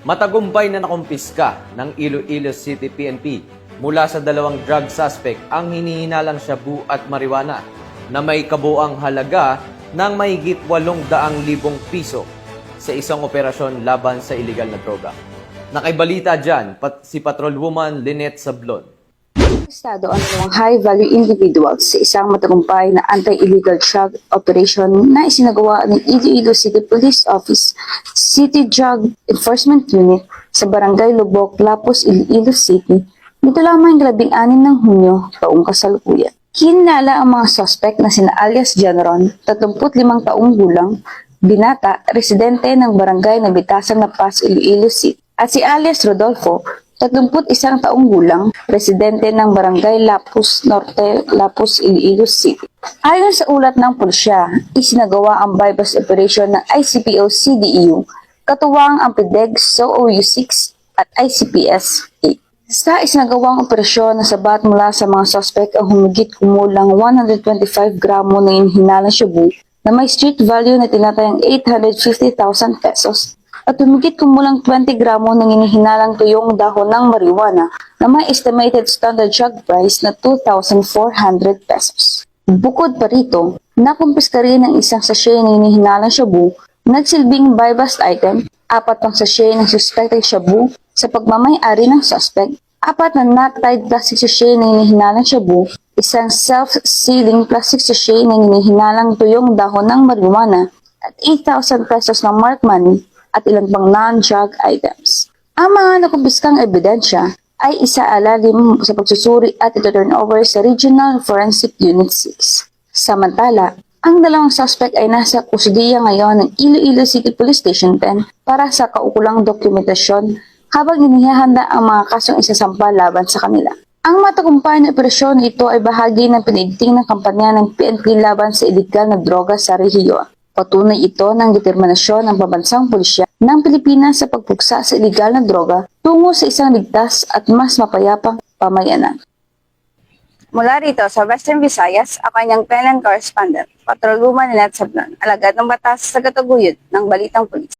Matagumpay na nakumpiska ng Iloilo City PNP mula sa dalawang drug suspect ang hinihinalang shabu at marijuana na may kabuang halaga ng mahigit 800,000 piso sa isang operasyon laban sa iligal na droga. Nakaibalita dyan si Patrolwoman Lynette Sablon. Estado ang dalawang high-value individuals sa isang matagumpay na anti-illegal drug operation na isinagawa ng Iloilo City Police Office City Drug Enforcement Unit sa Barangay Lubok, Lapus, Iloilo City nito lamang 16 ng Hunyo taong kasalukuyan. Hinala ang mga suspect na sina alias Generon, 35 taong gulang, binata, residente ng Barangay Nabitasan na Paz, Iloilo City, at si alias Rodolfo, 31 taong gulang, residente ng Barangay Lapus Norte, Lapus, Iloilo City. Ayon sa ulat ng pulisya, isinagawa ang bypass operation ng ICPO-CDEU, katuwang ang PDEG SOOU-6 at ICPS 8. Sa isinagawang operasyon, nasabat mula sa mga suspect ang humigit kumulang 125 gramo ng hinalang shabu na may street value na tinatayang 850,000 pesos at humigit kumulang 20 gramo ng inihinalang tuyong dahon ng marijuana na may estimated standard drug price na 2,400 pesos. Bukod pa rito, nakumpiska rin ang isang sachet ng inihinalang shabu, nagsilbing buy-bust item, 4 pang sachet ng suspected shabu sa pagmamay-ari ng suspect, 4 na not-tied plastic sachet ng inihinalang shabu, isang self-sealing plastic sachet ng inihinalang tuyong dahon ng marijuana, at 8,000 pesos ng marked money at ilang pang non-drug items. Ang mga nakumpiskang ebidensya ay isaalalim sa pagsusuri at ito-turn over sa Regional Forensic Unit 6. Samantala, ang dalawang suspect ay nasa kustudiya ngayon ng Iloilo City Police Station 10 para sa kaukulang dokumentasyon habang inihahanda ang mga kasong isasampa laban sa kanila. Ang matagumpay na operasyon ito ay bahagi ng pinigting ng kampanya ng PNP laban sa iligal na droga sa rehiyon. Patunay ito ng determinasyon ng pambansang pulisya ng Pilipinas sa pagpuksa sa iligal na droga tungo sa isang ligtas at mas mapayapang pamayanan. Mula rito sa Western Visayas, ako ang PNN correspondent, Patrolwoman Lynette Sablon, alagad ng batas sa Gataguyod ng Balitang Pulis.